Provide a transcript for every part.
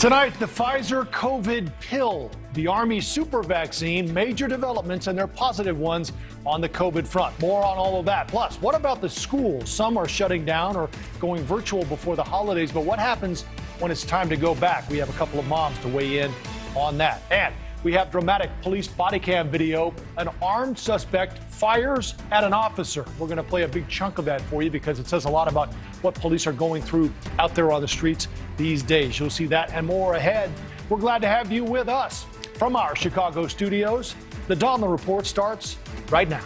Tonight, the Pfizer COVID pill, the Army super vaccine, major developments and they're positive ones on the COVID front. More on all of that. Plus, what about the schools? Some are shutting down or going virtual before the holidays, but what happens when it's time to go back? We have a couple of moms to weigh in on that. And we have dramatic police body cam video. An armed suspect fires at an officer. We're going to play a big chunk of that for you because it says a lot about what police are going through out there on the streets these days. You'll see that and more ahead. We're glad to have you with us from our Chicago studios. The Donlon Report starts right now.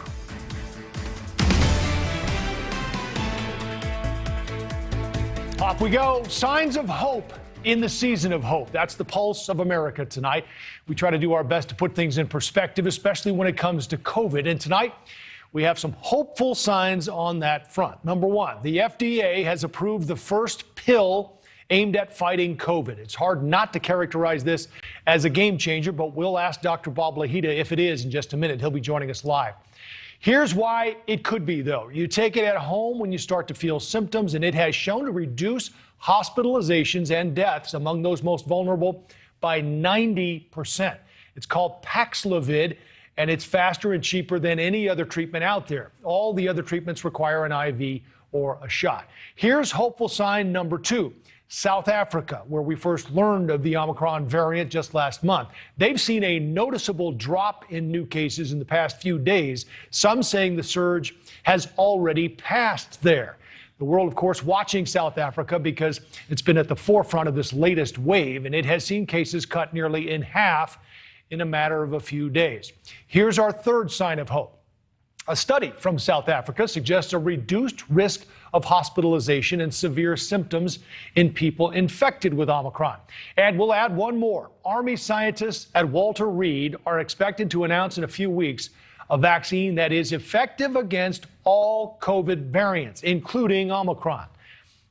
Off we go. Signs of hope in the season of hope. That's the pulse of America tonight. We try to do our best to put things in perspective, especially when it comes to COVID. And tonight, we have some hopeful signs on that front. Number one, the FDA has approved the first pill aimed at fighting COVID. It's hard not to characterize this as a game changer, but we'll ask Dr. Bob Lahita if it is in just a minute. He'll be joining us live. Here's why it could be, though. You take it at home when you start to feel symptoms, and it has shown to reduce hospitalizations and deaths among those most vulnerable by 90%. It's called Paxlovid, and it's faster and cheaper than any other treatment out there. All the other treatments require an IV or a shot. Here's hopeful sign number two. South Africa, where we first learned of the Omicron variant just last month. They've seen a noticeable drop in new cases in the past few days, some saying the surge has already passed there. The world, of course, watching South Africa because it's been at the forefront of this latest wave, and it has seen cases cut nearly in half in a matter of a few days. Here's our third sign of hope. A study from South Africa suggests a reduced risk of hospitalization and severe symptoms in people infected with Omicron. And we'll add one more. Army scientists at Walter Reed are expected to announce in a few weeks a vaccine that is effective against all COVID variants, including Omicron.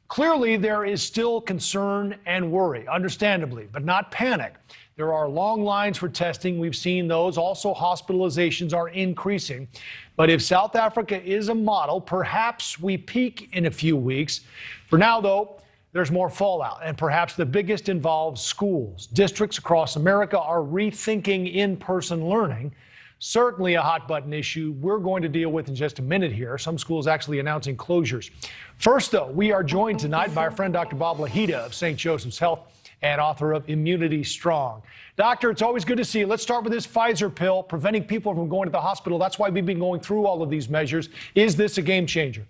Clearly, there is still concern and worry, understandably, but not panic. There are long lines for testing. We've seen those. Also, hospitalizations are increasing. But if South Africa is a model, perhaps we peak in a few weeks. For now, though, there's more fallout, and perhaps the biggest involves schools. Districts across America are rethinking in-person learning. Certainly a hot-button issue we're going to deal with in just a minute here. Some schools actually announcing closures. First, though, we are joined tonight by our friend Dr. Bob Lahita of St. Joseph's Health and author of Immunity Strong. Doctor, it's always good to see you. Let's start with this Pfizer pill, preventing people from going to the hospital. That's why we've been going through all of these measures. Is this a game changer?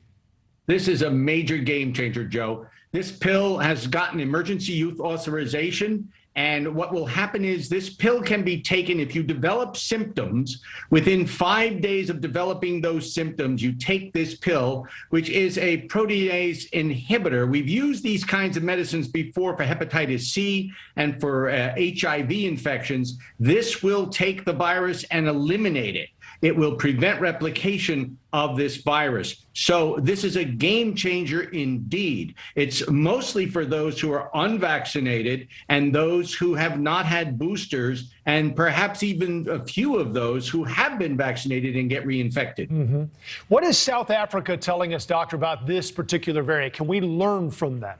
This is a major game changer, Joe. This pill has gotten emergency use authorization. And what will happen is this pill can be taken if you develop symptoms. Within 5 days of developing those symptoms, you take this pill, which is a protease inhibitor. We've used these kinds of medicines before for hepatitis C and for HIV infections. This will take the virus and eliminate it. It will prevent replication of this virus. So this is a game changer indeed. It's mostly for those who are unvaccinated and those who have not had boosters, and perhaps even a few of those who have been vaccinated and get reinfected. Mm-hmm. What is South Africa telling us, doctor, about this particular variant? Can we learn from them?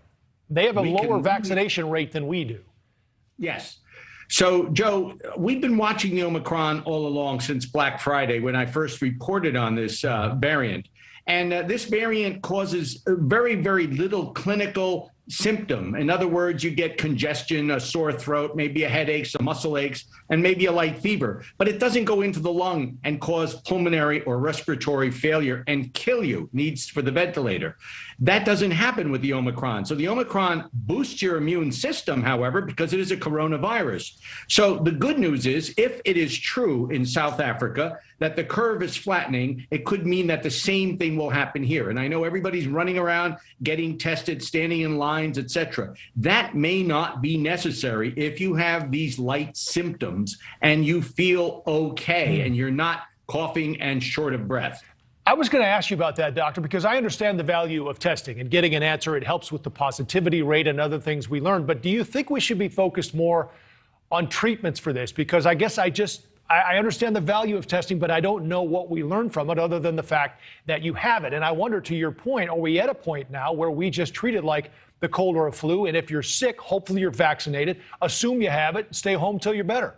They have a lower vaccination rate than we do. Yes. So, Joe, we've been watching the Omicron all along since Black Friday when I first reported on this variant. And this variant causes very, very little clinical symptom. In other words, you get congestion, a sore throat, maybe a headache, some muscle aches, and maybe a light fever. But it doesn't go into the lung and cause pulmonary or respiratory failure and kill you, needs for the ventilator. That doesn't happen with the Omicron. So the Omicron boosts your immune system, however, because it is a coronavirus. So the good news is, if it is true in South Africa that the curve is flattening, it could mean that the same thing will happen here. And I know everybody's running around, getting tested, standing in lines, etc. That may not be necessary if you have these light symptoms and you feel okay and you're not coughing and short of breath. I was going to ask you about that, doctor, because I understand the value of testing and getting an answer. It helps with the positivity rate and other things we learned. But do you think we should be focused more on treatments for this? Because I guess I understand the value of testing, but I don't know what we learn from it other than the fact that you have it. And I wonder, to your point, are we at a point now where we just treat it like the cold or a flu? And if you're sick, hopefully you're vaccinated. Assume you have it. Stay home till you're better.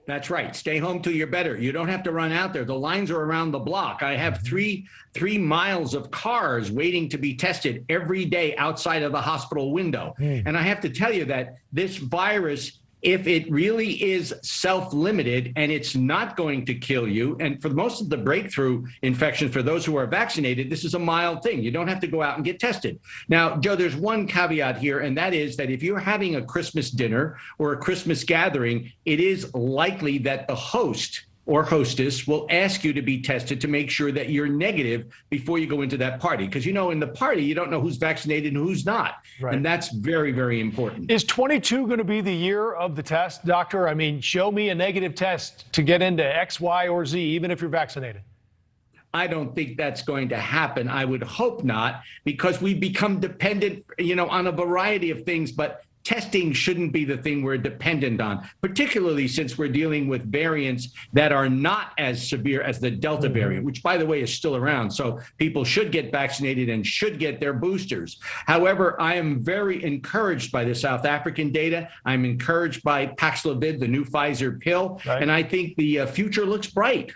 That's right. Stay home till you're better. You don't have to run out there. The lines are around the block. I have three miles of cars waiting to be tested every day outside of the hospital window. And I have to tell you that this virus, if it really is self-limited and it's not going to kill you, and for most of the breakthrough infection for those who are vaccinated, this is a mild thing. You don't have to go out and get tested. Now, Joe, there's one caveat here, and that is that if you're having a Christmas dinner or a Christmas gathering, it is likely that the host or hostess will ask you to be tested to make sure that you're negative before you go into that party. Because, you know, in the party, you don't know who's vaccinated and who's not. Right. And that's very, very important. Is 22 going to be the year of the test, doctor? I mean, show me a negative test to get into X, Y, or Z, even if you're vaccinated. I don't think that's going to happen. I would hope not, because we become dependent, you know, on a variety of things. But testing shouldn't be the thing we're dependent on, particularly since we're dealing with variants that are not as severe as the Delta variant, which, by the way, is still around. So people should get vaccinated and should get their boosters. However, I am very encouraged by the South African data. I'm encouraged by Paxlovid, the new Pfizer pill, and I think the future looks bright.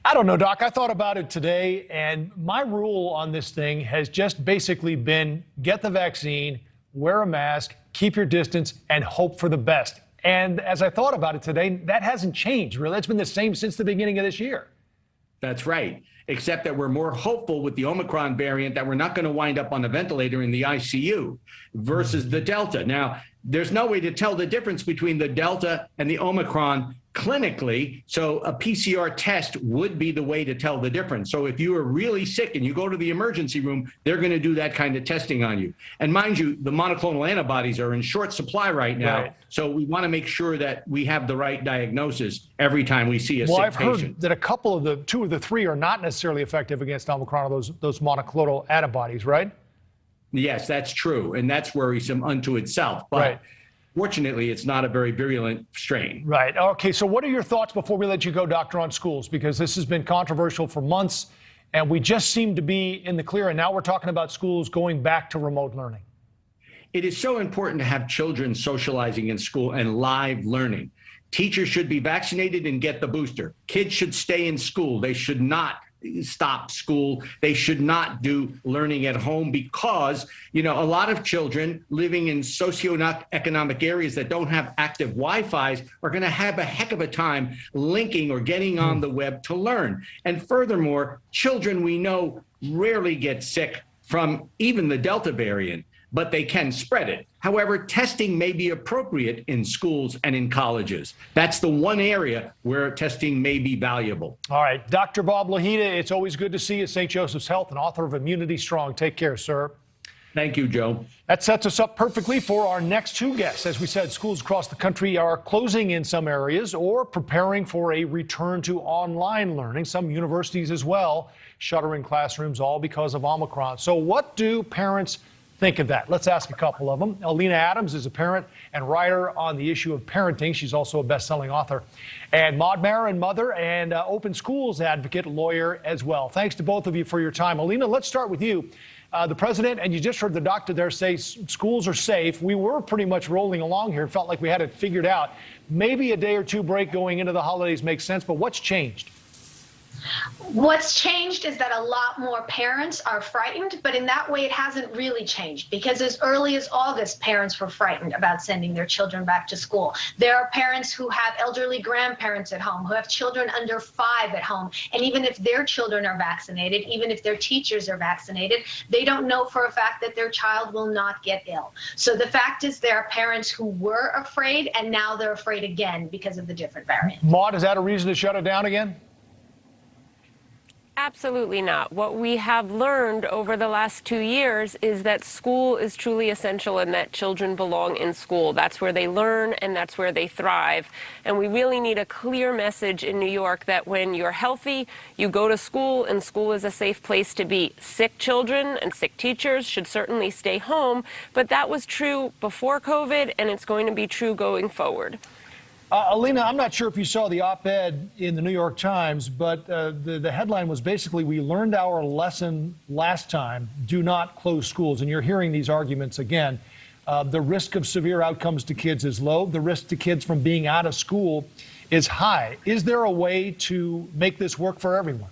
I don't know, Doc. I thought about it today, and my rule on this thing has just basically been get the vaccine, wear a mask, keep your distance, and hope for the best. And as I thought about it today, that hasn't changed, really. It's been the same since the beginning of this year. That's right, except that we're more hopeful with the Omicron variant that we're not going to wind up on a ventilator in the ICU versus the Delta. Now, there's no way to tell the difference between the Delta and the Omicron clinically, so a PCR test would be the way to tell the difference. So if you are really sick and you go to the emergency room, they're going to do that kind of testing on you. And mind you, the monoclonal antibodies are in short supply right now, so we want to make sure that we have the right diagnosis every time we see a sick patient. Well, I've heard that a couple of the two of the three are not necessarily effective against Omicron, or those monoclonal antibodies, right? Yes, that's true, and that's worrisome unto itself. But fortunately, it's not a very virulent strain. Right. Okay, so what are your thoughts before we let you go, Doctor, on schools? Because this has been controversial for months, and we just seem to be in the clear, and now we're talking about schools going back to remote learning. It is so important to have children socializing in school and live learning. Teachers should be vaccinated and get the booster. Kids should stay in school. They should not stop school. They should not do learning at home because, you know, a lot of children living in socioeconomic areas that don't have active Wi-Fi's are going to have a heck of a time linking or getting on the web to learn. And furthermore, children we know rarely get sick from even the Delta variant, but they can spread it. However, testing may be appropriate in schools and in colleges. That's the one area where testing may be valuable. All right. Dr. Bob Lahita, it's always good to see you, St. Joseph's Health, and author of Immunity Strong. Take care, sir. Thank you, Joe. That sets us up perfectly for our next two guests. As we said, schools across the country are closing in some areas or preparing for a return to online learning. Some universities as well shuttering classrooms, all because of Omicron. So what do parents think of that? Let's ask a couple of them. Alina Adams is a parent and writer on the issue of parenting. She's also a best-selling author. And Maud Marin, mother and open schools advocate, lawyer as well. Thanks to both of you for your time. Alina, let's start with you. The president, and you just heard the doctor there say schools are safe. We were pretty much rolling along here. It felt like we had it figured out. Maybe a day or two break going into the holidays makes sense, but what's changed? What's changed is that a lot more parents are frightened, but in that way it hasn't really changed, because as early as August, parents were frightened about sending their children back to school. There are parents who have elderly grandparents at home, who have children under 5 at home, and even if their children are vaccinated, even if their teachers are vaccinated, they don't know for a fact that their child will not get ill. So the fact is there are parents who were afraid, and now they're afraid again because of the different variants. Maud, is that a reason to shut it down again? Absolutely not. What we have learned over the last 2 years is that school is truly essential and that children belong in school. That's where they learn and that's where they thrive. And we really need a clear message in New York that when you're healthy, you go to school, and school is a safe place to be. Sick children and sick teachers should certainly stay home, but that was true before COVID, and it's going to be true going forward. Alina, I'm not sure if you saw the op-ed in the New York Times, but the headline was basically, we learned our lesson last time, do not close schools. And you're hearing these arguments again. The risk of severe outcomes to kids is low. The risk to kids from being out of school is high. Is there a way to make this work for everyone?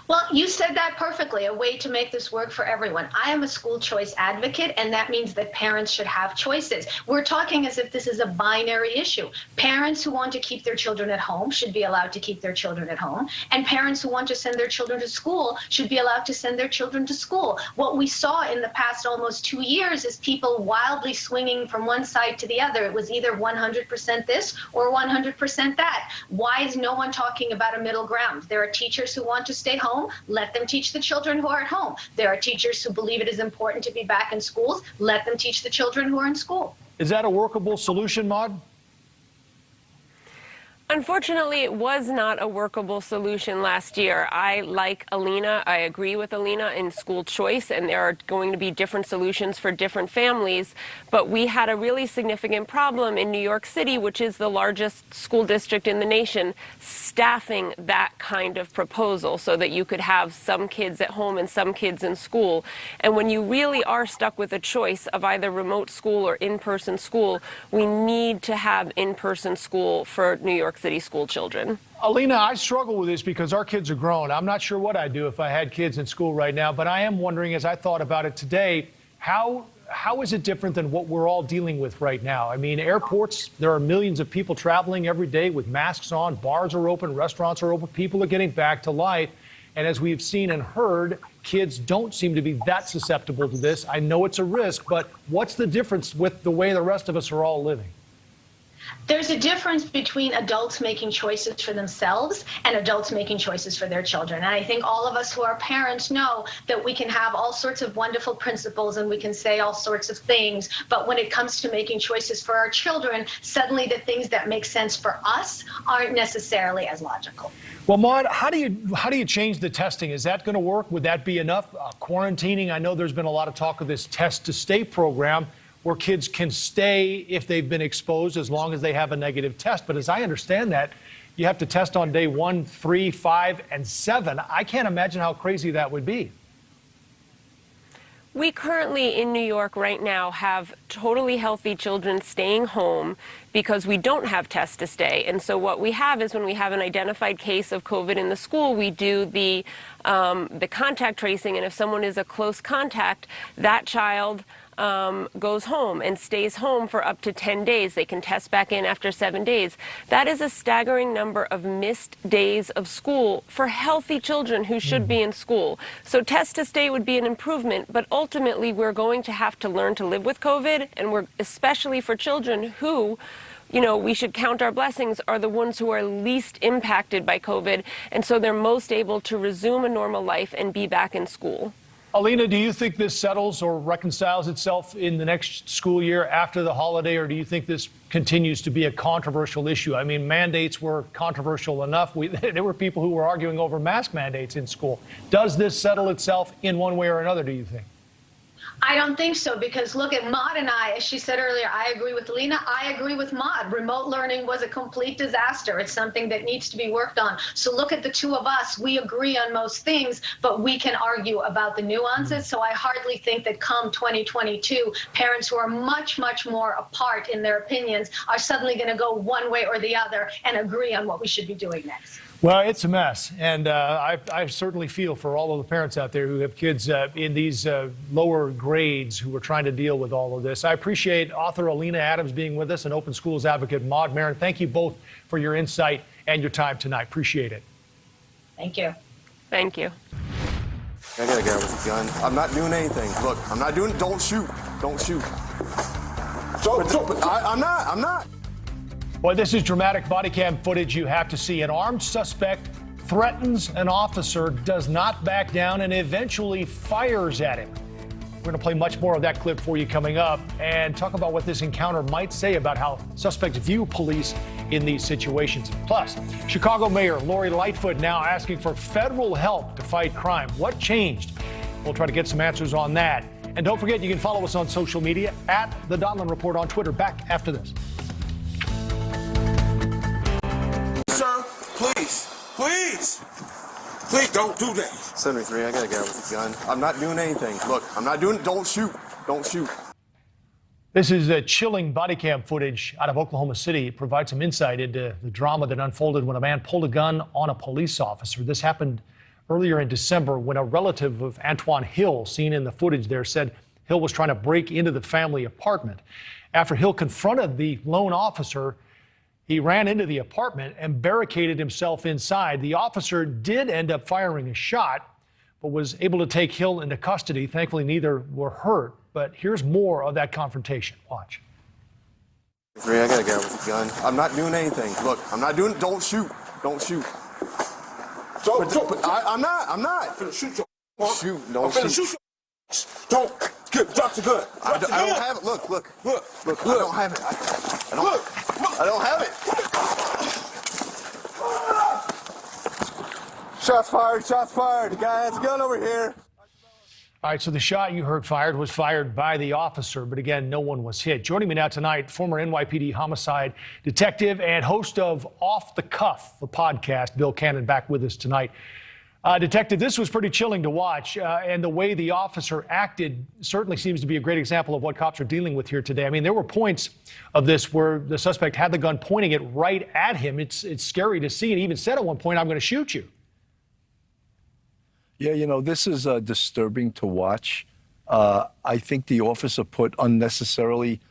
Well, you said that perfectly, a way to make this work for everyone. I am a school choice advocate, and that means that parents should have choices. We're talking as if this is a binary issue. Parents who want to keep their children at home should be allowed to keep their children at home, and parents who want to send their children to school should be allowed to send their children to school. What we saw in the past almost 2 years is people wildly swinging from one side to the other. It was either 100% this or 100% that. Why is no one talking about a middle ground? There are teachers who want to stay home. Let them teach the children who are at home. There are teachers who believe it is important to be back in schools. Let them teach the children who are in school. Is that a workable solution, Maude? Unfortunately, it was not a workable solution last year. I, like Alina, I agree with Alina in school choice, and there are going to be different solutions for different families. But we had a really significant problem in New York City, which is the largest school district in the nation, staffing that kind of proposal so that you could have some kids at home and some kids in school. And when you really are stuck with a choice of either remote school or in-person school, we need to have in-person school for New York City school children. Alina, I struggle with this because our kids are grown. I'm not sure what I'd do if I had kids in school right now, but I am wondering, as I thought about it today, how is it different than what we're all dealing with right now? I mean, airports, there are millions of people traveling every day with masks on, bars are open, restaurants are open, people are getting back to life. And as we've seen and heard, kids don't seem to be that susceptible to this. I know it's a risk, but what's the difference with the way the rest of us are all living? There's a difference between adults making choices for themselves and adults making choices for their children. And I think all of us who are parents know that we can have all sorts of wonderful principles and we can say all sorts of things. But when it comes to making choices for our children, suddenly the things that make sense for us aren't necessarily as logical. Well, Maude, how do you change the testing? Is that going to work? Would that be enough? Quarantining, I know there's been a lot of talk of this test to stay program, where kids can stay if they've been exposed as long as they have a negative test. But as I understand that, you have to test on day 1, 3, 5, and 7. I can't imagine how crazy that would be. We currently in New York right now have totally healthy children staying home because we don't have tests to stay. And so what we have is when we have an identified case of COVID in the school, we do the contact tracing. And if someone is a close contact, that child goes home and stays home for up to 10 days. They can test back in after 7 days. That is a staggering number of missed days of school for healthy children who should be in school. So test to stay would be an improvement, but ultimately we're going to have to learn to live with COVID, and we're especially for children who, you know, we should count our blessings, are the ones who are least impacted by COVID, and so they're most able to resume a normal life and be back in school. Alina, do you think this settles or reconciles itself in the next school year after the holiday, or do you think this continues to be a controversial issue? I mean, mandates were controversial enough. There were people who were arguing over mask mandates in school. Does this settle itself in one way or another, do you think? I don't think so, because look at Maude and I, as she said earlier, I agree with Alina, I agree with Maude. Remote learning was a complete disaster. It's something that needs to be worked on. So look at the two of us. We agree on most things, but we can argue about the nuances. So I hardly think that come 2022, parents who are much, much more apart in their opinions are suddenly going to go one way or the other and agree on what we should be doing next. Well, it's a mess, and I certainly feel for all of the parents out there who have kids in these lower grades who are trying to deal with all of this. I appreciate author Alina Adams being with us and Open Schools advocate Maude Marin. Thank you both for your insight and your time tonight. Appreciate it. Thank you. Thank you. I got a guy with a gun. I'm not doing anything. Look, I'm not doing. Don't shoot. Don't shoot. I'm not. Well, this is dramatic body cam footage you have to see. An armed suspect threatens an officer, does not back down, and eventually fires at him. We're going to play much more of that clip for you coming up and talk about what this encounter might say about how suspects view police in these situations. Plus, Chicago Mayor Lori Lightfoot now asking for federal help to fight crime. What changed? We'll try to get some answers on that. And don't forget, you can follow us on social media at The Donlon Report on Twitter. Back after this. please. Please don't do that. 73, I got a guy with a gun. I'm not doing anything. Look, I'm not doing, don't shoot. Don't shoot. This is chilling body cam footage out of Oklahoma City. It provides some insight into the drama that unfolded when a man pulled a gun on a police officer. This happened earlier in December when a relative of Antoine Hill, seen in the footage there, said Hill was trying to break into the family apartment. After Hill confronted the lone officer, he ran into the apartment and barricaded himself inside. The officer did end up firing a shot, but was able to take Hill into custody. Thankfully, neither were hurt. But here's more of that confrontation. Watch. I got a guy with a gun. I'm not doing anything. Look, I'm not doing, don't shoot. Don't shoot. I'm not. I'm not. I'm finna shoot Shoot, I'm don't finna shoot. shoot your Don't drop the gun. I Drop the don't gun. have it. Look. Look. I don't have it. I don't have it. Shots fired. Shots fired. The guy has a gun over here. All right, so the shot you heard fired was fired by the officer, but again, no one was hit. Joining me now tonight, former NYPD homicide detective and host of Off the Cuff, the podcast, Bill Cannon, back with us tonight. Detective, this was pretty chilling to watch, and the way the officer acted certainly seems to be a great example of what cops are dealing with here today. I mean, there were points of this where the suspect had the gun pointing it right at him. It's scary to see, and he even said at one point, "I'm going to shoot you." Yeah, you know, this is disturbing to watch. I think the officer unnecessarily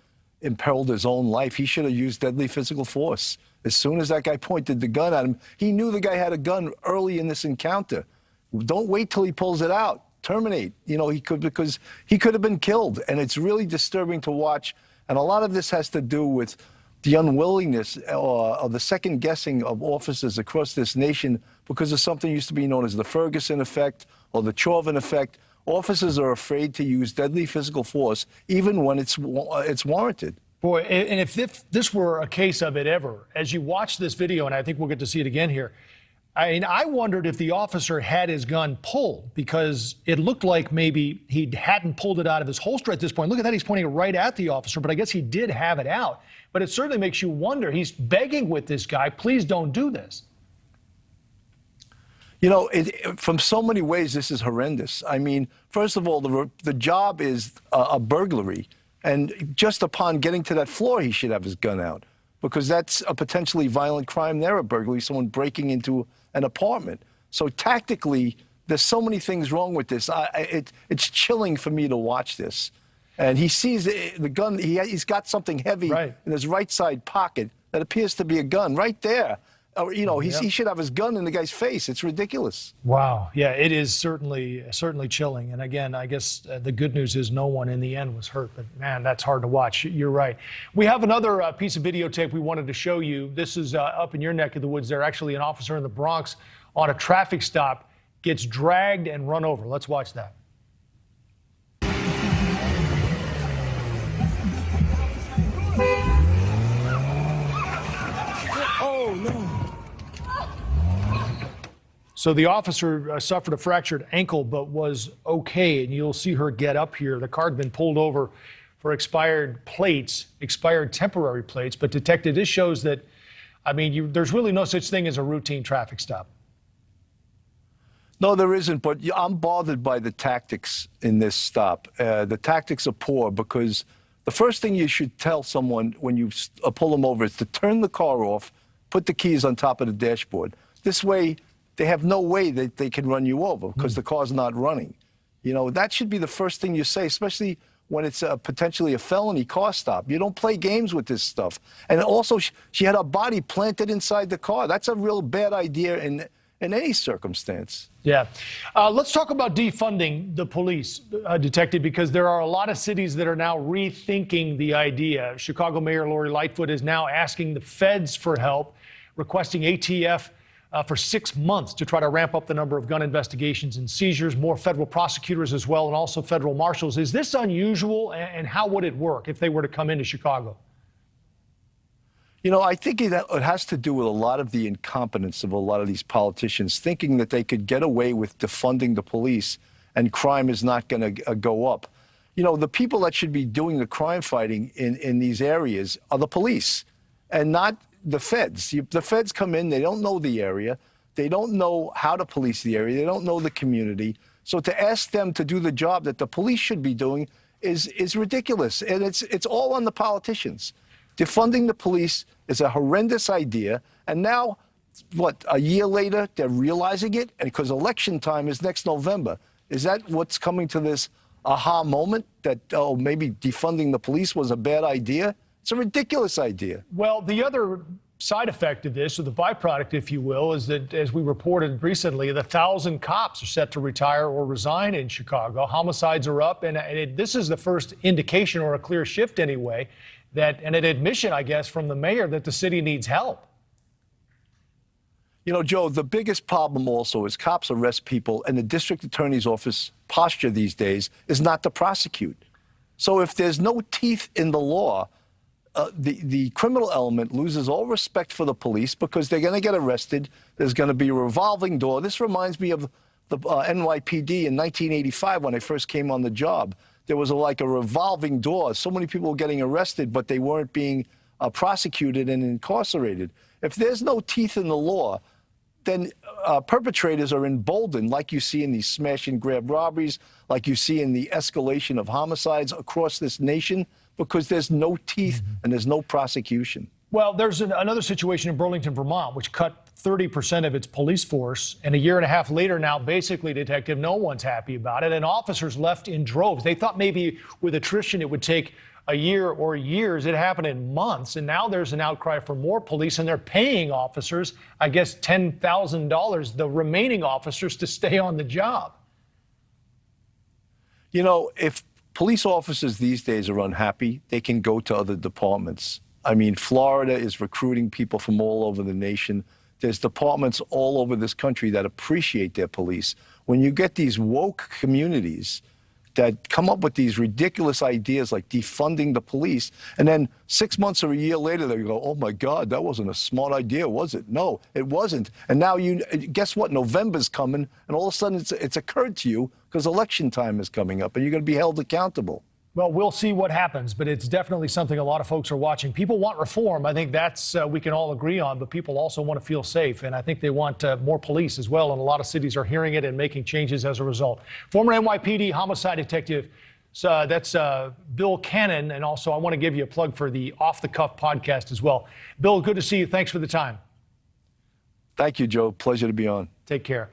imperiled his own life. He should have used deadly physical force. As soon as that guy pointed the gun at him, he knew the guy had a gun early in this encounter. Don't wait till he pulls it out. Terminate. You know, because he could have been killed. And it's really disturbing to watch. And a lot of this has to do with the unwillingness or the second guessing of officers across this nation because of something used to be known as the Ferguson effect or the Chauvin effect. Officers are afraid to use deadly physical force even when it's warranted. Boy, and if this were a case of it ever, as you watch this video, and I think we'll get to see it again here, I mean, I wondered if the officer had his gun pulled because it looked like maybe he hadn't pulled it out of his holster at this point. Look at that. He's pointing it right at the officer, but I guess he did have it out. But it certainly makes you wonder. He's begging with this guy, please don't do this. You know, from so many ways, this is horrendous. I mean, first of all, the job is a burglary. And just upon getting to that floor, he should have his gun out because that's a potentially violent crime there, a burglary, someone breaking into an apartment. So tactically, there's so many things wrong with this. It's chilling for me to watch this. And he sees the gun. He's got something heavy in his right side pocket that appears to be a gun right there. Or, you know, he should have his gun in the guy's face. It's ridiculous. Wow. Yeah, it is certainly chilling. And again, I guess the good news is no one in the end was hurt. But, man, that's hard to watch. You're right. We have another piece of videotape we wanted to show you. This is up in your neck of the woods there. Actually, an officer in the Bronx on a traffic stop gets dragged and run over. Let's watch that. Oh, no. So the officer suffered a fractured ankle but was okay, and you'll see her get up here. The car had been pulled over for expired temporary plates. But, Detective, this shows that, I mean, there's really no such thing as a routine traffic stop. No, there isn't, but I'm bothered by the tactics in this stop. The tactics are poor because the first thing you should tell someone when you pull them over is to turn the car off, put the keys on top of the dashboard. This way, they have no way that they can run you over because the car's not running. You know, that should be the first thing you say, especially when it's potentially a felony car stop. You don't play games with this stuff. And also, she had her body planted inside the car. That's a real bad idea in any circumstance. Yeah. Let's talk about defunding the police, Detective, because there are a lot of cities that are now rethinking the idea. Chicago Mayor Lori Lightfoot is now asking the feds for help, requesting ATF for 6 months to try to ramp up the number of gun investigations and seizures, more federal prosecutors as well, and also federal marshals. Is this unusual, and how would it work if they were to come into Chicago? You know, I think it has to do with a lot of the incompetence of a lot of these politicians thinking that they could get away with defunding the police and crime is not going to go up. You know, the people that should be doing the crime fighting in these areas are the police and not the feds. The feds come in, they don't know the area. They don't know how to police the area. They don't know the community. So to ask them to do the job that the police should be doing is ridiculous. And it's all on the politicians. Defunding the police is a horrendous idea. And now, what, a year later, they're realizing it? And because election time is next November. Is that what's coming to this aha moment that, oh, maybe defunding the police was a bad idea? It's a ridiculous idea. Well, the other side effect of this, or the byproduct, if you will, is that, as we reported recently, 1,000 cops are set to retire or resign in Chicago. Homicides are up, and this is the first indication, or a clear shift anyway, that, and an admission, I guess, from the mayor that the city needs help. You know, Joe, the biggest problem also is cops arrest people, and the district attorney's office posture these days is not to prosecute. So if there's no teeth in the law, the criminal element loses all respect for the police because they're going to get arrested. There's going to be a revolving door. This reminds me of the NYPD in 1985 when I first came on the job. There was like a revolving door. So many people were getting arrested, but they weren't being prosecuted and incarcerated. If there's no teeth in the law, then perpetrators are emboldened, like you see in these smash and grab robberies, like you see in the escalation of homicides across this nation, because there's no teeth and there's no prosecution. Well, there's another situation in Burlington, Vermont, which cut 30% of its police force. And a year and a half later now, basically, Detective, no one's happy about it. And officers left in droves. They thought maybe with attrition it would take a year or years. It happened in months. And now there's an outcry for more police, and they're paying officers, I guess, $10,000, the remaining officers, to stay on the job. You know, if police officers these days are unhappy, they can go to other departments. I mean, Florida is recruiting people from all over the nation. There's departments all over this country that appreciate their police. When you get these woke communities that come up with these ridiculous ideas like defunding the police, and then 6 months or a year later, they go, oh my God, that wasn't a smart idea, was it? No, it wasn't. And now guess what? November's coming, and all of a sudden it's occurred to you because election time is coming up, and you're going to be held accountable. Well, we'll see what happens, but it's definitely something a lot of folks are watching. People want reform. I think that's we can all agree on, but people also want to feel safe, and I think they want more police as well, and a lot of cities are hearing it and making changes as a result. Former NYPD homicide detective, that's Bill Cannon, and also I want to give you a plug for the Off the Cuff podcast as well. Bill, good to see you. Thanks for the time. Thank you, Joe. Pleasure to be on. Take care.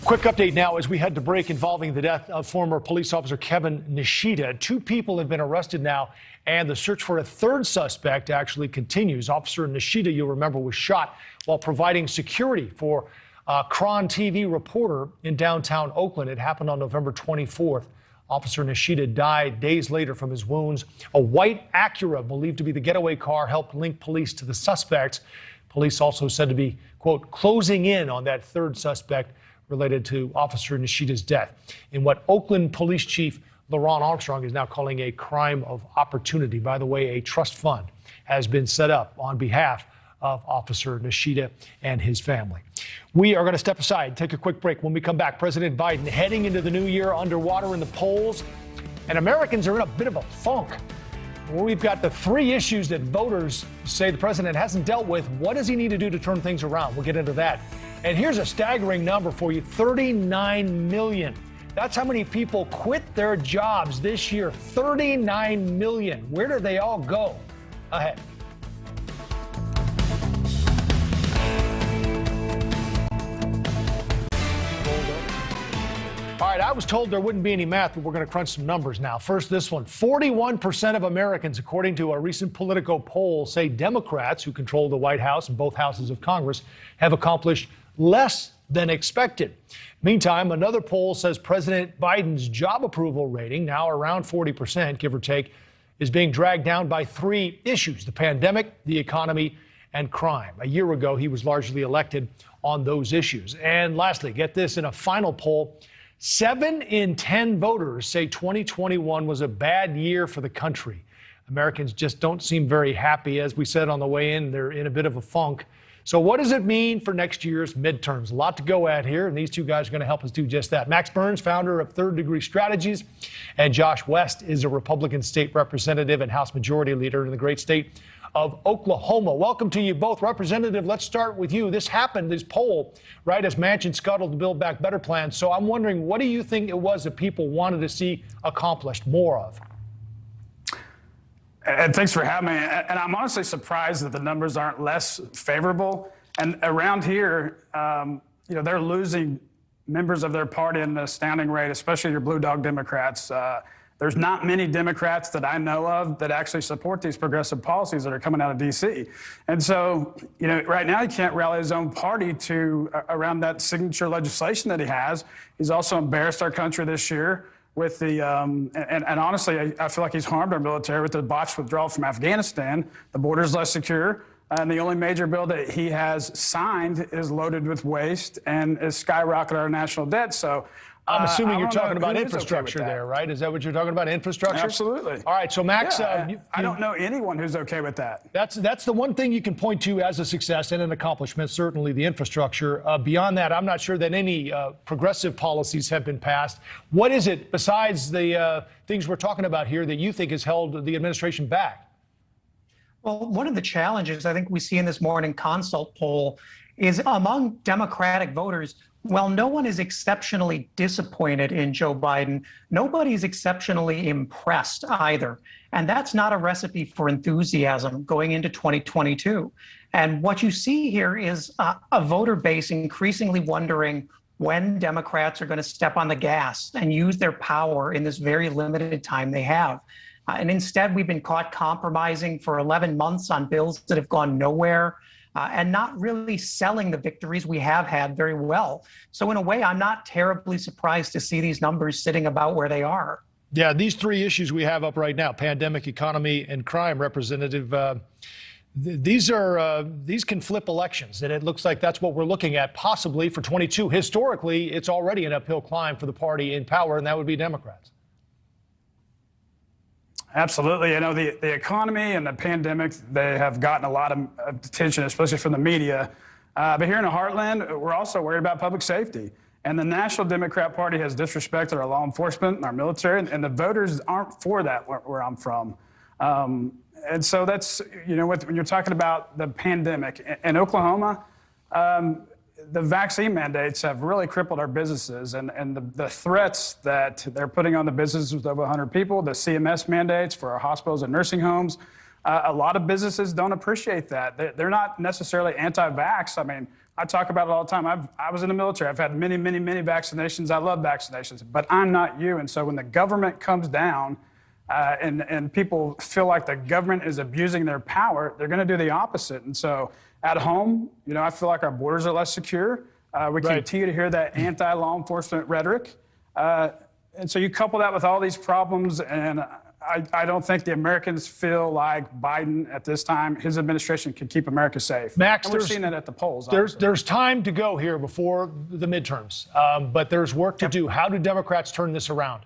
Quick update now as we head to break involving the death of former police officer Kevin Nishida. 2 people have been arrested now, and the search for a third suspect actually continues. Officer Nishida, you'll remember, was shot while providing security for a Cron TV reporter in downtown Oakland. It happened on November 24th. Officer Nishida died days later from his wounds. A white Acura, believed to be the getaway car, helped link police to the suspects. Police also said to be, quote, closing in on that third suspect related to Officer Nishida's death in what Oakland Police Chief LaRon Armstrong is now calling a crime of opportunity. By the way, a trust fund has been set up on behalf of Officer Nishida and his family. We are going to step aside, take a quick break. When we come back, President Biden heading into the new year underwater in the polls, and Americans are in a bit of a funk. We've got the 3 issues that voters say the president hasn't dealt with. What does he need to do to turn things around? We'll get into that. And here's a staggering number for you, 39 million. That's how many people quit their jobs this year, 39 million. Where do they all go? Ahead. All right, I was told there wouldn't be any math, but we're going to crunch some numbers now. First, this one. 41% of Americans, according to a recent Politico poll, say Democrats, who control the White House and both houses of Congress, have accomplished less than expected. Meantime, another poll says President Biden's job approval rating, now around 40%, give or take, is being dragged down by 3 issues: the pandemic, the economy, and crime. A year ago, he was largely elected on those issues. And lastly, get this, in a final poll, 7 in 10 voters say 2021 was a bad year for the country. Americans just don't seem very happy. As we said on the way in, they're in a bit of a funk. So what does it mean for next year's midterms? A lot to go at here, and these two guys are going to help us do just that. Max Burns, founder of Third Degree Strategies, and Josh West is a Republican state representative and House Majority Leader in the great state of Oklahoma. Welcome to you both. Representative, let's start with you. This happened, this poll, right, as Manchin scuttled the Build Back Better plan. So I'm wondering, what do you think it was that people wanted to see accomplished more of? And thanks for having me. And I'm honestly surprised that the numbers aren't less favorable. And around here, they're losing members of their party in an astounding rate, especially your blue dog Democrats. There's not many Democrats that I know of that actually support these progressive policies that are coming out of D.C. And so, right now he can't rally his own party around that signature legislation that he has. He's also embarrassed our country this year with the, and honestly, I feel like he's harmed our military with the botched withdrawal from Afghanistan. The border is less secure. And the only major bill that he has signed is loaded with waste and is skyrocketed our national debt. So I'm assuming you're talking about infrastructure there, right? Is that what you're talking about, infrastructure? Absolutely. All right, so Max, I don't know anyone who's okay with that. That's the one thing you can point to as a success and an accomplishment, certainly the infrastructure. Beyond that, I'm not sure that any progressive policies have been passed. What is it, besides the things we're talking about here, that you think has held the administration back? Well, one of the challenges I think we see in this morning consult poll is among Democratic voters, while no one is exceptionally disappointed in Joe Biden, nobody's exceptionally impressed either. And that's not a recipe for enthusiasm going into 2022. And what you see here is a voter base increasingly wondering when Democrats are going to step on the gas and use their power in this very limited time they have. And instead, we've been caught compromising for 11 months on bills that have gone nowhere. And not really selling the victories we have had very well. So in a way, I'm not terribly surprised to see these numbers sitting about where they are. Yeah, these three issues we have up right now, pandemic, economy, and crime, Representative, these can flip elections. And it looks like that's what we're looking at possibly for 22. Historically, it's already an uphill climb for the party in power, and that would be Democrats. Absolutely. The economy and the pandemic, they have gotten a lot of attention, especially from the media. But here in the heartland, we're also worried about public safety. And the National Democrat Party has disrespected our law enforcement and our military, and the voters aren't for that where I'm from. And so that's, when you're talking about the pandemic in Oklahoma, the vaccine mandates have really crippled our businesses, and the threats that they're putting on the businesses with over 100 people, the CMS mandates for our hospitals and nursing homes, a lot of businesses don't appreciate that. They're not necessarily anti-vax. I mean, I talk about it all the time. I was in the military. I've had many, many, many vaccinations. I love vaccinations, but I'm not you. And so when the government comes down and people feel like the government is abusing their power, they're going to do the opposite. And so at home, I feel like our borders are less secure. We continue to hear that anti-law enforcement rhetoric. And so you couple that with all these problems, and I don't think the Americans feel like Biden at this time, his administration, can keep America safe. Max, and we're seeing that at the polls. There's time to go here before the midterms, but there's work to do. How do Democrats turn this around?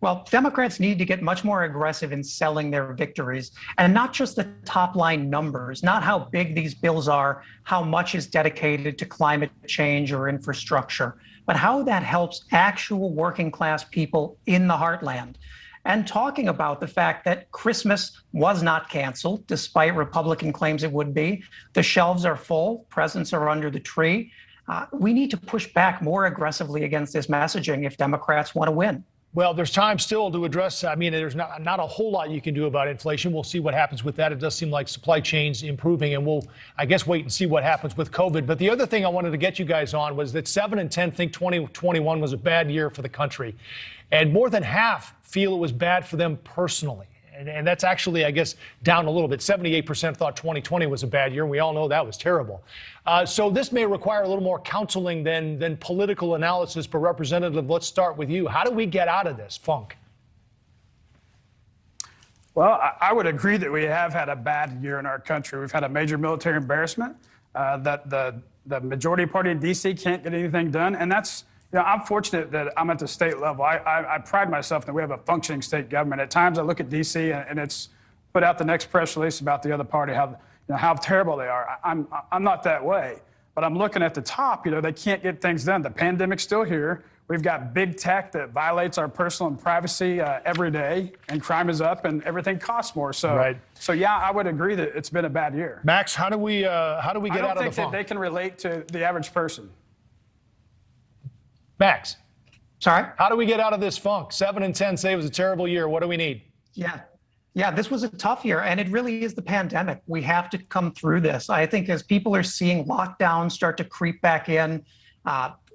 Well, Democrats need to get much more aggressive in selling their victories, and not just the top line numbers, not how big these bills are, how much is dedicated to climate change or infrastructure, but how that helps actual working class people in the heartland. And talking about the fact that Christmas was not canceled, despite Republican claims it would be. The shelves are full, presents are under the tree. We need to push back more aggressively against this messaging if Democrats want to win. Well, there's time still to address. I mean, there's not a whole lot you can do about inflation. We'll see what happens with that. It does seem like supply chains improving, and we'll, I guess, wait and see what happens with COVID. But the other thing I wanted to get you guys on was that 7 in 10 think 2021 was a bad year for the country. And more than half feel it was bad for them personally. And that's actually, I guess, down a little bit. 78% thought 2020 was a bad year, and we all know that was terrible. So this may require a little more counseling than political analysis. But Representative, let's start with you. How do we get out of this funk? Well, I would agree that we have had a bad year in our country. We've had a major military embarrassment, that the majority party in D.C. can't get anything done. And that's, I'm fortunate that I'm at the state level. I pride myself that we have a functioning state government. At times I look at D.C. and it's put out the next press release about the other party, how how terrible they are. I'm not that way, but I'm looking at the top. They can't get things done. The pandemic's still here. We've got big tech that violates our personal and privacy every day, and crime is up, and everything costs more. So, yeah, I would agree that it's been a bad year. Max, how do we get out of the funk? I don't think that they can relate to the average person. Max. Sorry? How do we get out of this funk? 7 and 10 say it was a terrible year. What do we need? Yeah, this was a tough year, and it really is the pandemic. We have to come through this. I think as people are seeing lockdowns start to creep back in,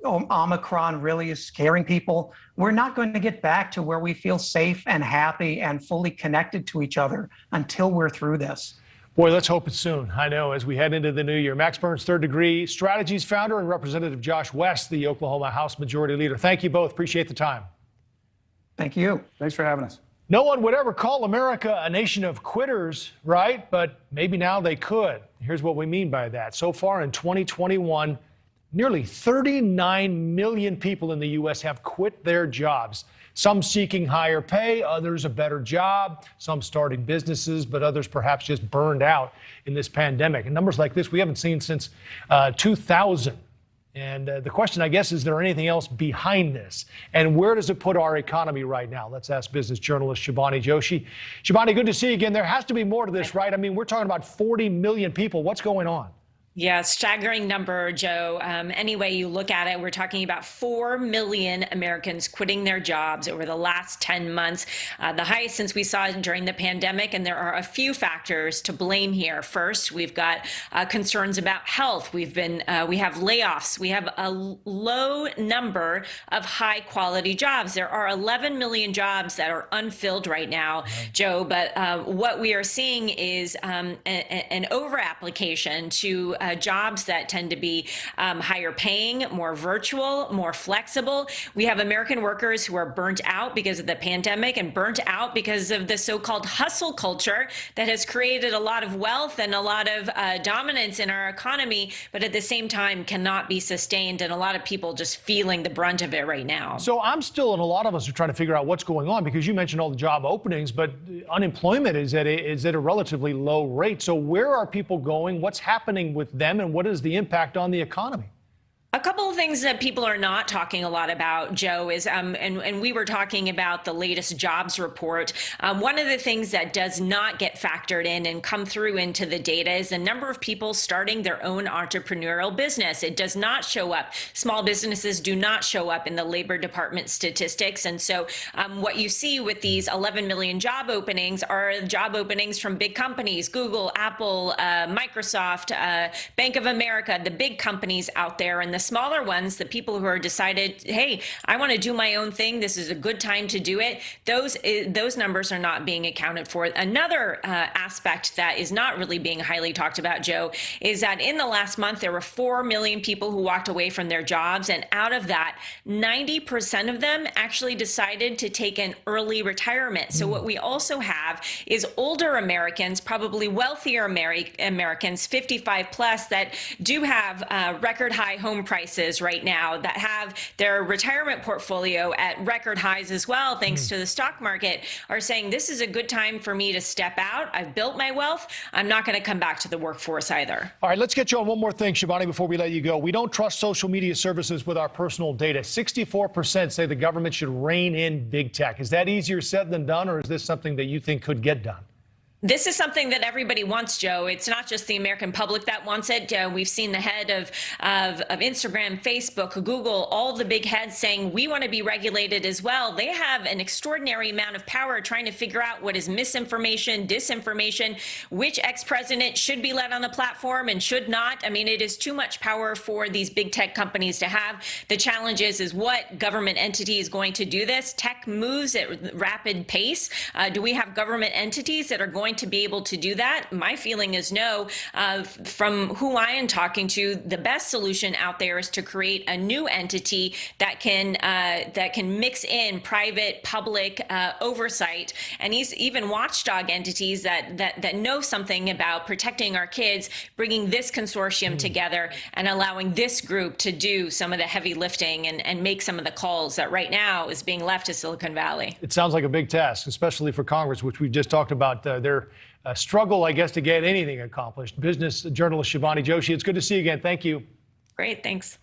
Omicron really is scaring people. We're not going to get back to where we feel safe and happy and fully connected to each other until we're through this. Boy, let's hope it's soon. I know, as we head into the new year. Max Burns, Third Degree Strategies founder, and Representative Josh West, the Oklahoma House Majority Leader. Thank you both. Appreciate the time. Thank you. Thanks for having us. No one would ever call America a nation of quitters, right? But maybe now they could. Here's what we mean by that. So far in 2021, nearly 39 million people in the U.S. have quit their jobs. Some seeking higher pay, others a better job, some starting businesses, but others perhaps just burned out in this pandemic. And numbers like this we haven't seen since 2000. And the question, I guess, is there anything else behind this? And where does it put our economy right now? Let's ask business journalist Shivani Joshi. Shivani, good to see you again. There has to be more to this, right? I mean, we're talking about 40 million people. What's going on? Yeah, staggering number, Joe. Any way you look at it, we're talking about 4 million Americans quitting their jobs over the last 10 months, the highest since we saw it during the pandemic. And there are a few factors to blame here. First, we've got concerns about health. We have layoffs. We have a low number of high quality jobs. There are 11 million jobs that are unfilled right now, Joe. But what we are seeing is an over application to jobs that tend to be higher paying, more virtual, more flexible. We have American workers who are burnt out because of the pandemic and burnt out because of the so-called hustle culture that has created a lot of wealth and a lot of dominance in our economy, but at the same time cannot be sustained. And a lot of people just feeling the brunt of it right now. So I'm still, and a lot of us are trying to figure out what's going on, because you mentioned all the job openings, but unemployment is at a relatively low rate. So where are people going? What's happening with them, and what is the impact on the economy? A couple of things that people are not talking a lot about, Joe, is, and we were talking about the latest jobs report. One of the things that does not get factored in and come through into the data is the number of people starting their own entrepreneurial business. It does not show up. Small businesses do not show up in the Labor Department statistics. And so what you see with these 11 million job openings are job openings from big companies, Google, Apple, Microsoft, Bank of America, the big companies out there. And the smaller ones, the people who are decided, hey, I want to do my own thing, this is a good time to do it, those numbers are not being accounted for. Another aspect that is not really being highly talked about, Joe, is that in the last month, there were 4 million people who walked away from their jobs. And out of that, 90% of them actually decided to take an early retirement. So what we also have is older Americans, probably wealthier Americans, 55 plus, that do have record high home prices right now, that have their retirement portfolio at record highs as well, thanks to the stock market, are saying this is a good time for me to step out. I've built my wealth. I'm not going to come back to the workforce either. All right, let's get you on one more thing, Shivani, before we let you go. We don't trust social media services with our personal data. 64% say the government should rein in big tech. Is that easier said than done, or is this something that you think could get done? This is something that everybody wants, Joe. It's not just the American public that wants it. We've seen the head of Instagram, Facebook, Google, all the big heads saying we want to be regulated as well. They have an extraordinary amount of power trying to figure out what is misinformation, disinformation, which ex-president should be let on the platform and should not. I mean, it is too much power for these big tech companies to have. The challenge is what government entity is going to do this? Tech moves at rapid pace. Do we have government entities that are going to be able to do that? My feeling is no. From who I am talking to, the best solution out there is to create a new entity that can mix in private, public oversight, and even watchdog entities that know something about protecting our kids, bringing this consortium together and allowing this group to do some of the heavy lifting and make some of the calls that right now is being left to Silicon Valley. It sounds like a big task, especially for Congress, which we just talked about. They're a struggle, I guess, to get anything accomplished. Business journalist Shivani Joshi, it's good to see you again. Thank you. Great, thanks.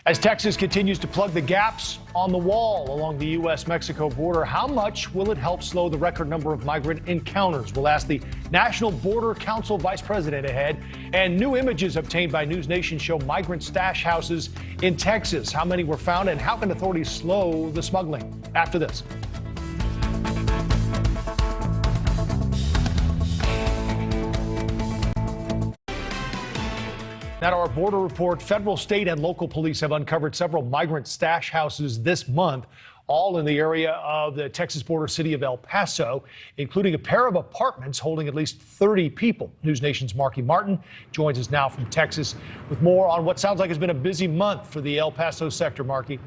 As Texas continues to plug the gaps on the wall along the U.S.-Mexico border, how much will it help slow the record number of migrant encounters? We'll ask the National Border Council Vice President ahead. And new images obtained by NewsNation show migrant stash houses in Texas. How many were found, and how can authorities slow the smuggling? After this. Now, our border report, federal, state, and local police have uncovered several migrant stash houses this month, all in the area of the Texas border city of El Paso, including a pair of apartments holding at least 30 people. NewsNation's Marky Martin joins us now from Texas with more on what sounds like has been a busy month for the El Paso sector. Marky.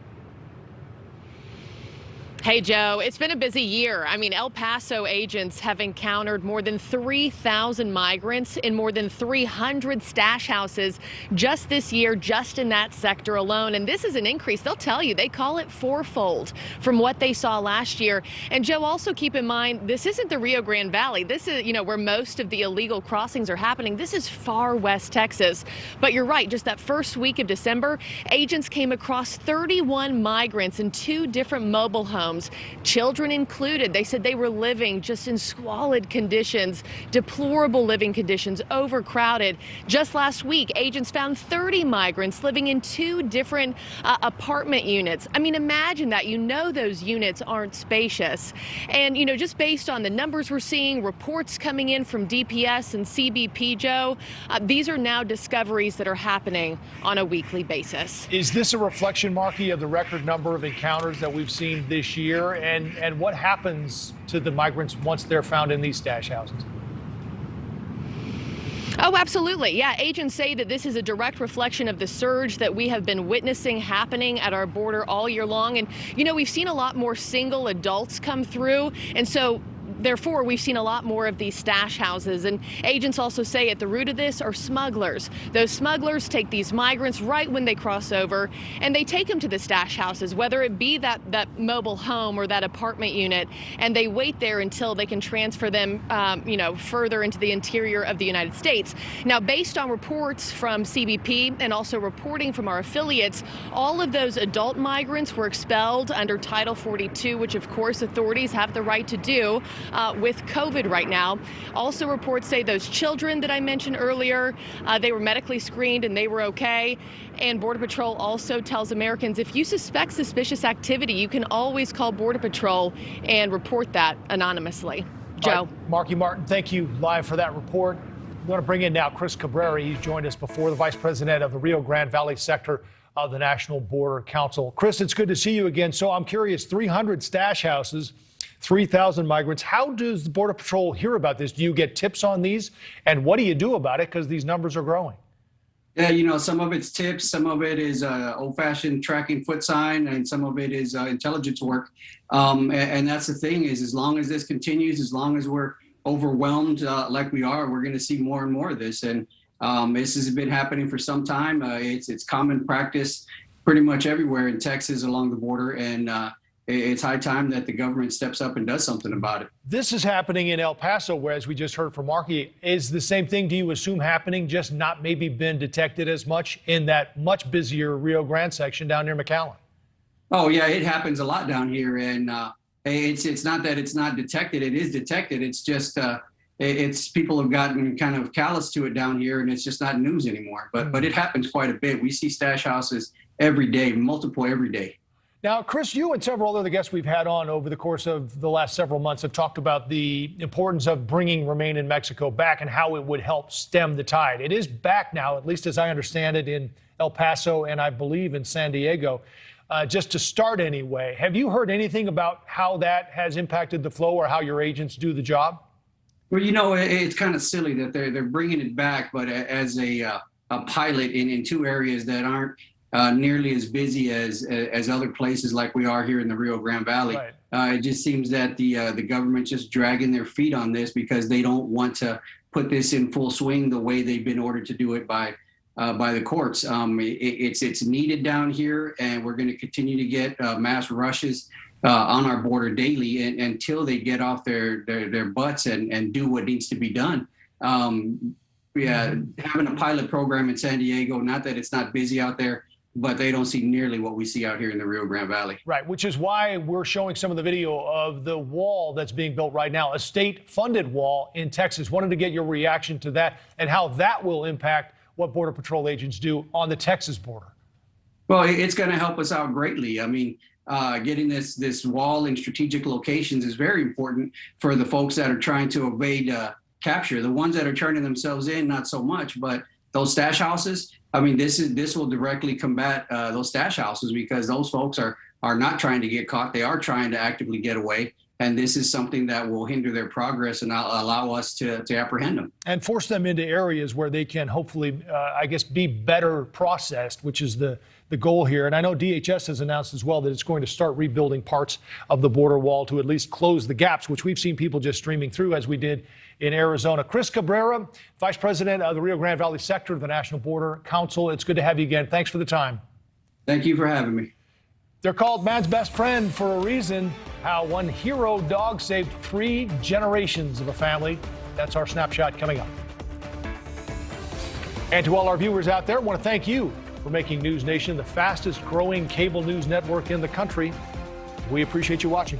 Hey, Joe, it's been a busy year. I mean, El Paso agents have encountered more than 3,000 migrants in more than 300 stash houses just this year, just in that sector alone. And this is an increase. They'll tell you, they call it fourfold from what they saw last year. And Joe, also keep in mind, this isn't the Rio Grande Valley. This is, where most of the illegal crossings are happening. This is far west Texas. But you're right, just that first week of December, agents came across 31 migrants in 2 different mobile homes. Children included. They said they were living just in squalid conditions, deplorable living conditions, overcrowded. Just last week, agents found 30 migrants living in 2 different apartment units. I mean, imagine that. Those units aren't spacious. And, just based on the numbers we're seeing, reports coming in from DPS and CBP, Joe, these are now discoveries that are happening on a weekly basis. Is this a reflection, Marky, of the record number of encounters that we've seen this year? And what happens to the migrants once they're found in these stash houses? Oh, absolutely. Yeah, agents say that this is a direct reflection of the surge that we have been witnessing happening at our border all year long. And, we've seen a lot more single adults come through. And so therefore, we've seen a lot more of these stash houses. And agents also say at the root of this are smugglers. Those smugglers take these migrants right when they cross over, and they take them to the stash houses, whether it be that mobile home or that apartment unit, and they wait there until they can transfer them, further into the interior of the United States. Now, based on reports from CBP and also reporting from our affiliates, all of those adult migrants were expelled under Title 42, which of course authorities have the right to do with COVID right now. Also, reports say those children that I mentioned earlier, they were medically screened and they were okay. And Border Patrol also tells Americans, if you suspect suspicious activity, you can always call Border Patrol and report that anonymously. Joe. Marky Martin, thank you live for that report. We want to bring in now Chris Cabrera. He's joined us before, the Vice President of the Rio Grande Valley sector of the National Border Council. Chris, it's good to see you again. So I'm curious, 300 stash houses, 3,000 migrants. How does the Border Patrol hear about this? Do you get tips on these? And what do you do about it? Because these numbers are growing. Yeah, some of it's tips, some of it is old-fashioned tracking foot sign, and some of it is intelligence work. And that's the thing is, as long as this continues, as long as we're overwhelmed like we are, we're going to see more and more of this. And this has been happening for some time. It's common practice pretty much everywhere in Texas along the border. And it's high time that the government steps up and does something about it. This is happening in El Paso, where, as we just heard from Marky, is the same thing, do you assume, happening, just not maybe been detected as much in that much busier Rio Grande section down near McAllen? Oh, yeah, it happens a lot down here. And it's not that it's not detected. It is detected. It's just it's people have gotten kind of callous to it down here, and it's just not news anymore. But it happens quite a bit. We see stash houses every day, multiple every day. Now, Chris, you and several other guests we've had on over the course of the last several months have talked about the importance of bringing Remain in Mexico back and how it would help stem the tide. It is back now, at least as I understand it, in El Paso and I believe in San Diego. Just to start anyway, have you heard anything about how that has impacted the flow or how your agents do the job? Well, it's kind of silly that they're bringing it back, but as a pilot in 2 areas that aren't nearly as busy as other places like we are here in the Rio Grande Valley. Right. It just seems that the government's just dragging their feet on this because they don't want to put this in full swing the way they've been ordered to do it by the courts. It's needed down here, and we're going to continue to get mass rushes on our border daily until they get off their butts and do what needs to be done. Having a pilot program in San Diego, not that it's not busy out there, but they don't see nearly what we see out here in the Rio Grande Valley. Right, which is why we're showing some of the video of the wall that's being built right now, a state-funded wall in Texas. Wanted to get your reaction to that and how that will impact what Border Patrol agents do on the Texas border. Well, it's going to help us out greatly. I mean, getting this wall in strategic locations is very important for the folks that are trying to evade capture. The ones that are turning themselves in, not so much, but those stash houses, I mean, this will directly combat those stash houses, because those folks are not trying to get caught. They are trying to actively get away. And this is something that will hinder their progress and allow us to apprehend them. And force them into areas where they can hopefully, I guess, be better processed, which is the goal here. And I know DHS has announced as well that it's going to start rebuilding parts of the border wall to at least close the gaps, which we've seen people just streaming through, as we did in Arizona. Chris Cabrera, Vice President of the Rio Grande Valley Sector of the National Border Council. It's good to have you again. Thanks for the time. Thank you for having me. They're called man's best friend for a reason. How one hero dog saved 3 generations of a family. That's our snapshot coming up. And to all our viewers out there, I want to thank you for making NewsNation the fastest growing cable news network in the country. We appreciate you watching.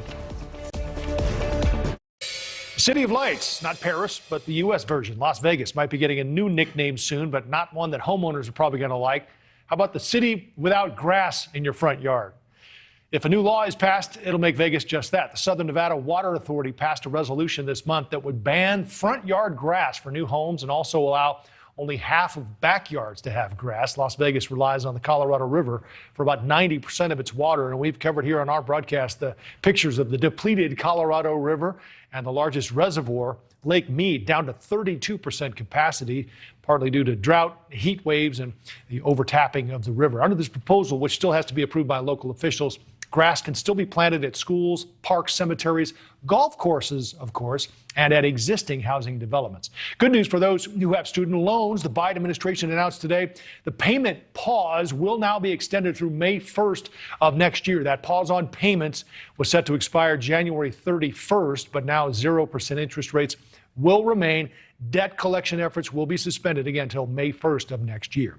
City of Lights, not Paris, but the U.S. version. Las Vegas might be getting a new nickname soon, but not one that homeowners are probably going to like. How about the city without grass in your front yard? If a new law is passed, it'll make Vegas just that. The Southern Nevada Water Authority passed a resolution this month that would ban front yard grass for new homes and also allow only half of backyards to have grass. Las Vegas relies on the Colorado River for about 90% of its water, and we've covered here on our broadcast the pictures of the depleted Colorado River and the largest reservoir, Lake Mead, down to 32% capacity, partly due to drought, heat waves, and the overtapping of the river. Under this proposal, which still has to be approved by local officials, grass can still be planted at schools, parks, cemeteries, golf courses, of course, and at existing housing developments. Good news for those who have student loans. The Biden administration announced today the payment pause will now be extended through May 1st of next year. That pause on payments was set to expire January 31st, but now 0% interest rates will remain. Debt collection efforts will be suspended again until May 1st of next year.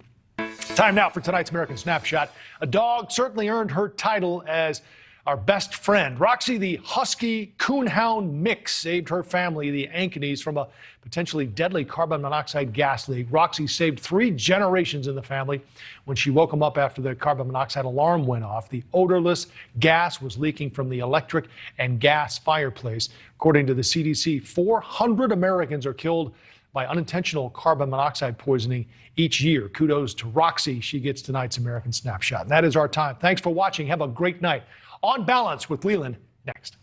Time now for tonight's American Snapshot. A dog certainly earned her title as our best friend. Roxy, the husky coonhound mix, saved her family, the Ankeneys, from a potentially deadly carbon monoxide gas leak. Roxy saved 3 generations in the family when she woke them up after the carbon monoxide alarm went off. The odorless gas was leaking from the electric and gas fireplace. According to the CDC, 400 Americans are killed by unintentional carbon monoxide poisoning each year. Kudos to Roxy. She gets tonight's American Snapshot. And that is our time. Thanks for watching. Have a great night. On Balance with Leland next.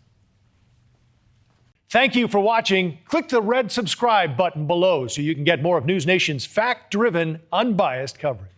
Thank you for watching. Click the red subscribe button below so you can get more of NewsNation's fact-driven, unbiased coverage.